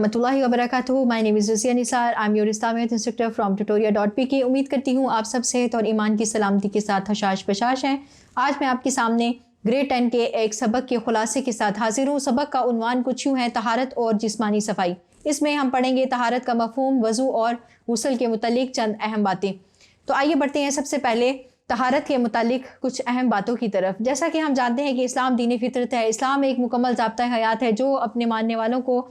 रहमतुल्लाहि व बरकातुहू। My name is Razia Nisar. I am your Islamiyat instructor from tutoria.pk। उम्मीद करती हूँ आप सब सेहत और ईमान की सलामती के साथ हशाश बशाश हैं। आज मैं आपके सामने ग्रेड 10 के एक सबक के खुलासे के साथ हाजिर हूँ। सबक का उन्वान कुछ यूँ है, तहारत और जिस्मानी सफाई। इसमें हम पढ़ेंगे तहारत का मफ़हूम, वज़ू और गुस्ल के मुतालिक चंद अहम बातें। तो आइए बढ़ते हैं सबसे पहले तहारत के मुतालिक कुछ अहम बातों की तरफ। जैसा कि हम जानते हैं कि इस्लाम दीन फितरत है। इस्लाम एक मुकम्मल ज़ाब्ता हयात है जो अपने मानने वालों को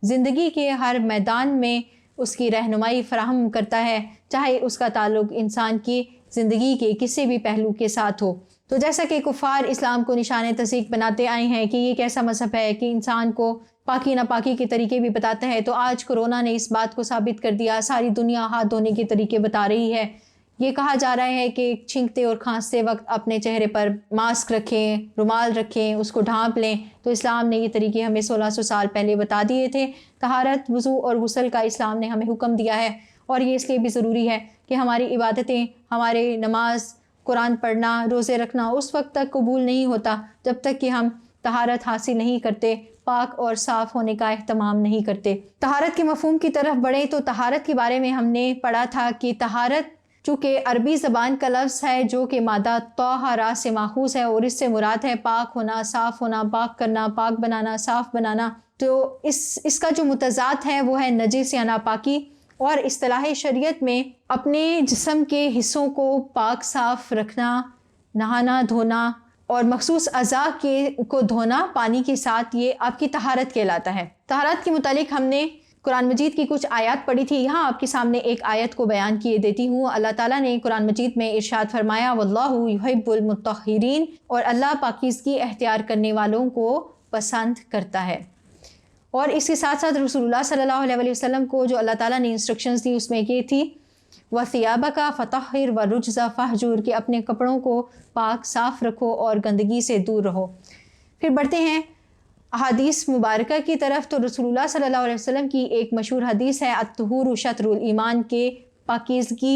ज़िंदगी के हर मैदान में उसकी रहनुमाई फराहम करता है, चाहे उसका ताल्लुक़ इंसान की ज़िंदगी के किसी भी पहलू के साथ हो। तो जैसा कि कुफ़ार इस्लाम को निशान तस्दीक बनाते आए हैं कि ये कैसा मज़हब है कि इंसान को पाकी नापाकी के तरीके भी बताता है, तो आज कोरोना ने इस बात को साबित कर दिया। सारी दुनिया हाथ धोने के तरीके बता रही है। ये कहा जा रहा है कि छींकते और खांसते वक्त अपने चेहरे पर मास्क रखें, रुमाल रखें, उसको ढांप लें। तो इस्लाम ने ये तरीके हमें 1600 साल पहले बता दिए थे। तहारत, वज़ू और गुस्ल का इस्लाम ने हमें हुक्म दिया है, और ये इसलिए भी ज़रूरी है कि हमारी इबादतें, हमारे नमाज, कुरान पढ़ना, रोज़े रखना उस वक्त तक कबूल नहीं होता जब तक कि हम तहारत हासिल नहीं करते, पाक और साफ़ होने का एहतमाम नहीं करते। तहारत के मफ़हूम की तरफ बढ़े तो तहारत के बारे में हमने पढ़ा था कि तहारत चूँकि अरबी ज़बान का लफ्ज़ है जो कि मादा तौहरा से माखूज़ है, और इससे मुराद है पाक होना, साफ़ होना, पाक करना, पाक बनाना, साफ़ बनाना। तो इसका जो मुतज़ाद है वो है नजिस या नापाकी। और इस्तिलाह शरीयत में अपने जिस्म के हिस्सों को पाक साफ़ रखना, नहाना धोना और मखसूस अज़ा को धोना पानी के साथ, ये आपकी तहारत कहलाता है। तहारत के मुतालिक हमने कुरान मजीद की कुछ आयत पढ़ी थी। यहाँ आपके सामने एक आयत को बयान किए देती हूँ। अल्लाह ताला ने कुरान मजीद में इरशाद फरमाया, वल्लाहु युहिब्बुल मुत्तहिरीन, और अल्लाह पाकीज़गी एख्तियार करने वालों को पसंद करता है। और इसके साथ साथ रसूलुल्लाह सल्लल्लाहु अलैहि वसल्लम को जो अल्लाह ताला ने इंस्ट्रक्शंस दी उसमें ये थी, वसियाबका फतहिर व रुज्ज़ा फहजूर, के अपने कपड़ों को पाक साफ़ रखो और गंदगी से दूर रहो। फिर बढ़ते हैं हदीस मुबारक की तरफ। तो रसूलुल्लाह सल्लल्लाहु अलैहि वसल्लम की एक मशहूर हदीस है, अत्तहुरु शत्रुल ईमान, के पाकीज़गी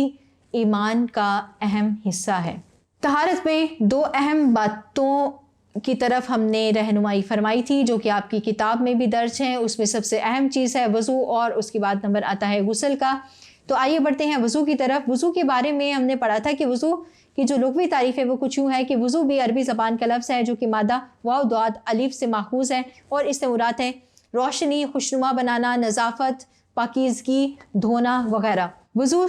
ईमान का अहम हिस्सा है। तहारत में दो अहम बातों की तरफ हमने रहनुमाई फरमाई थी जो कि आपकी किताब में भी दर्ज हैं। उसमें सबसे अहम चीज़ है वज़ू, और उसके बाद नंबर आता है गुस्ल का। तो आइए बढ़ते हैं वज़ू की तरफ। वज़ू के बारे में हमने पढ़ा था कि वज़ू की जो लुग़वी तारीफ़ है वो कुछ यूँ है कि वज़ू भी अरबी ज़बान का लफ्ज़ है जो कि मादा वाव दाद अलिफ से माखूज़ है, और इससे मुराद है रोशनी, खुशनुमा बनाना, नज़ाफ़त, पाकीज़गी, धोना वग़ैरह। वज़ू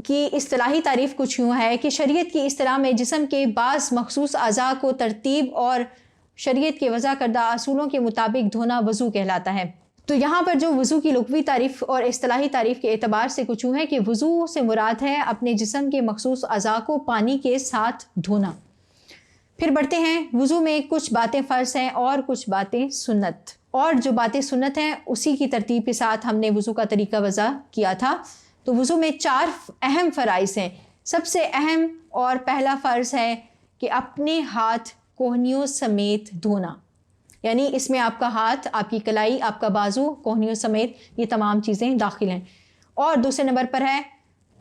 की इस्तिलाही तारीफ़ कुछ यूँ है कि शरीयत की इस्तिलाह में जिस्म के बाज़ मखसूस अज़ा को तरतीब और शरीयत के वज़ा करदा असूलों के मुताबिक धोना वज़ू कहलाता है। तो यहाँ पर जो वज़ू की लुग़वी तारीफ़ और इस्तिलाही तारीफ़ के एतबार से कुछ यूँ है कि वज़ू से मुराद है अपने जिस्म के मखसूस अज़ा को पानी के साथ धोना। फिर बढ़ते हैं, वज़ू में कुछ बातें फ़र्ज़ हैं और कुछ बातें सुन्नत, और जो बातें सुन्नत हैं उसी की तरतीब के साथ हमने वज़ू का तरीका वज़ा किया था। तो वज़ू में 4 अहम फ़राइज़ हैं। सबसे अहम और पहला फ़र्ज़ है कि अपने हाथ कोहनियों समेत धोना, यानी इसमें आपका हाथ, आपकी कलाई, आपका बाजू, कोहनियों समेत ये तमाम चीज़ें दाखिल हैं। और दूसरे नंबर पर है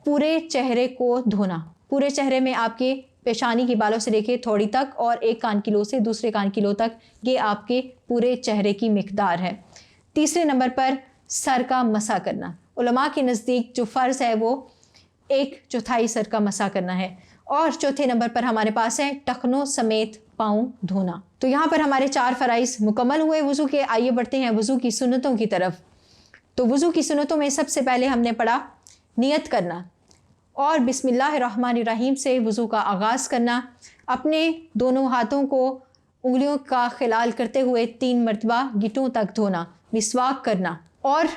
पूरे चेहरे को धोना। पूरे चेहरे में आपके पेशानी के बालों से लेके थोड़ी तक और एक कान की लो से दूसरे कान की लो तक, ये आपके पूरे चेहरे की मिक़दार है। तीसरे नंबर पर सर का मसा करना। उलमा के नज़दीक जो फ़र्ज़ है वो 1/4 सर का मसा करना है। और चौथे नंबर पर हमारे पास है टखनों समेत पाँव धोना। तो यहाँ पर हमारे 4 फ़राइज़ मुकम्मल हुए वज़ू के। आइए बढ़ते हैं वज़ू की सुन्नतों की तरफ। तो वज़ू की सुन्नतों में सबसे पहले हमने पढ़ा नियत करना, और बिस्मिल्लाहिर्रहमानिर्रहीम से वज़ू का आगाज़ करना। अपने दोनों हाथों को उंगलियों का खिलाल करते हुए 3 मरतबा गिटों तक धोना, मिसवाक करना, और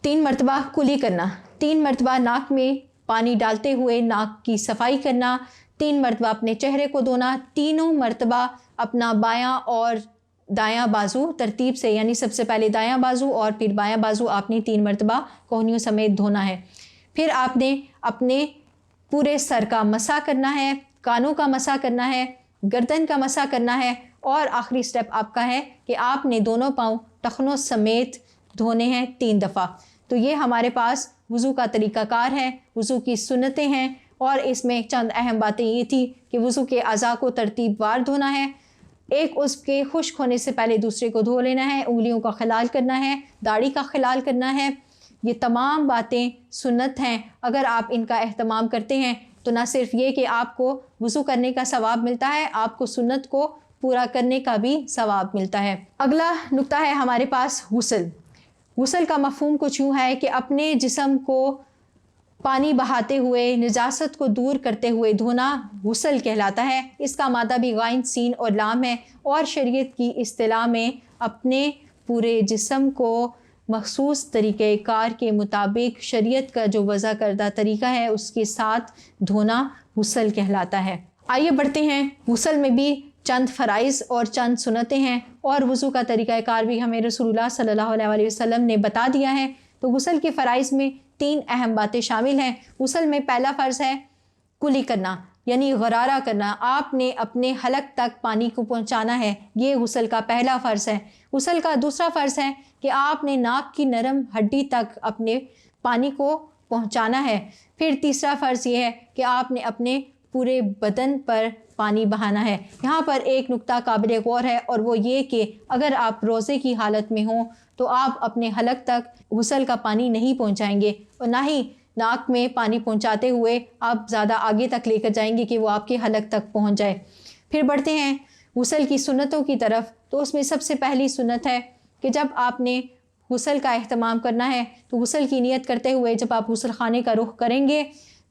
3 मरतबा कुली करना। 3 मरतबा नाक में पानी डालते हुए नाक की सफाई करना। 3 मरतबा अपने चेहरे को धोना। तीनों मरतबा अपना बायां और दायां बाजू तरतीब से, यानी सबसे पहले दायां बाजू और फिर बायां बाजू आपने 3 मरतबा कोहनियों समेत धोना है। फिर आपने अपने पूरे सर का मसा करना है, कानों का मसा करना है, गर्दन का मसा करना है, और आखिरी स्टेप आपका है कि आपने दोनों पाँव टखनों समेत धोने हैं 3 दफ़ा। तो ये हमारे पास वज़ू का तरीक़ाकार है, वज़ू की सुन्नतें हैं। और इसमें चंद अहम बातें ये थी कि वज़ू के अज़ा को तरतीबवार धोना है, एक उज़्व के खुश्क होने से पहले दूसरे को धो लेना है, उंगलियों का खिलाल करना है, दाढ़ी का खिलाल करना है। ये तमाम बातें सुन्नत हैं। अगर आप इनका अहतमाम करते हैं तो ना सिर्फ ये कि आपको वज़ू करने का सवाब मिलता है, आपको सुन्नत को पूरा करने का भी सवाब मिलता है। अगला नुक्ता है हमारे पास गुस्ल। गुस्ल का मफ़हूम कुछ यूँ है कि अपने जिस्म को पानी बहाते हुए निजासत को दूर करते हुए धोना गुस्ल कहलाता है। इसका मादा भी गाइन, सीन और लाम है और शरीयत की इस्तिलाह में अपने पूरे जिस्म को मखसूस तरीक़े कार के मुताबिक शरीयत का जो वज़ा करदा तरीक़ा है उसके साथ धोना गुस्ल कहलाता है। आइए बढ़ते हैं। गुस्ल में भी चंद फ़राइज़ और चंद सुन्नतें हैं और वज़ू का तरीक़ा कार भी हमें रसूलुल्लाह सल्लल्लाहु अलैहि वसल्लम ने बता दिया है। तो गुस्ल के फ़राइज़ में 3 अहम बातें शामिल हैं। गुस्ल में पहला फ़र्ज़ है कुली करना, यानी गरारा करना। आपने अपने हलक तक पानी को पहुँचाना है, ये गुस्ल का पहला फ़र्ज़ है। गुस्ल का दूसरा फ़र्ज़ है कि आपने नाक की नरम हड्डी तक अपने पानी को पहुँचाना है। फिर तीसरा फ़र्ज़ ये है कि आपने अपने पूरे बदन पर पानी बहाना है। यहाँ पर एक नुक्ता काबिल गौर है और वो ये कि अगर आप रोज़े की हालत में हों तो आप अपने हलक तक गुस्ल का पानी नहीं पहुँचाएंगे और ना ही नाक में पानी पहुँचाते हुए आप ज़्यादा आगे तक लेकर जाएंगे कि वो आपके हलक तक पहुँच जाए। फिर बढ़ते हैं गुस्ल की सुन्नतों की तरफ। तो उसमें सबसे पहली सुन्नत है कि जब आपने गुस्ल का एहतमाम करना है तो गुस्ल की नियत करते हुए जब आप गुस्ल खाने का रुख करेंगे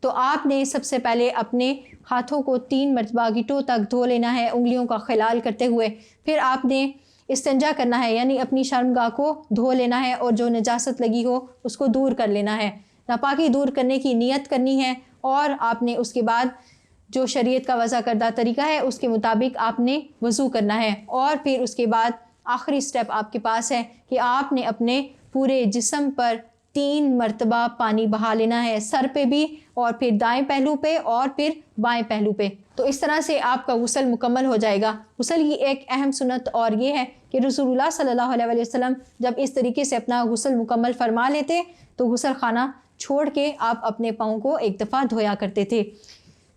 तो आपने सबसे पहले अपने हाथों को 3 मरतबा गिटों तक धो लेना है, उंगलियों का खिलाल करते हुए। फिर आपने इस्तिंजा करना है, यानी अपनी शर्मगाह को धो लेना है और जो नजासत लगी हो उसको दूर कर लेना है। नापाकी दूर करने की नियत करनी है और आपने उसके बाद जो शरीयत का वज़ा करदा तरीका है उसके मुताबिक आपने वज़ू करना है। और फिर उसके बाद आखिरी स्टेप आपके पास है कि आपने अपने पूरे जिस्म पर 3 मरतबा पानी बहा लेना है, सर पे भी और फिर दाएं पहलू पे और फिर बाएं पहलू पे। तो इस तरह से आपका गुस्ल मुकम्मल हो जाएगा। गुस्ल की एक अहम सुन्नत और ये है कि रसूलुल्लाह सल्लल्लाहु अलैहि वसल्लम जब इस तरीके से अपना गुस्ल मुकम्मल फरमा लेते तो गुस्ल खाना छोड़ के आप अपने पाँव को एक दफ़ा धोया करते थे।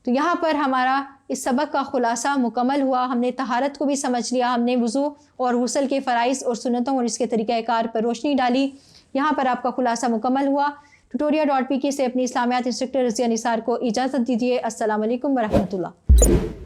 तो यहाँ पर हमारा इस सबक का खुलासा मुकम्मल हुआ। हमने तहारत को भी समझ लिया, हमने वज़ू और गुस्ल के फ़राइज़ और सुन्नतों और इसके तरीक़ाकार पर रोशनी डाली। यहाँ पर आपका खुलासा मुकम्मल हुआ। Tutoria.pk से अपनी इस्लामियात इंस्ट्रक्टर रज़िया निसार को इजाज़त दीजिए। अस्सलाम वालेकुम व रहमतुल्लाह।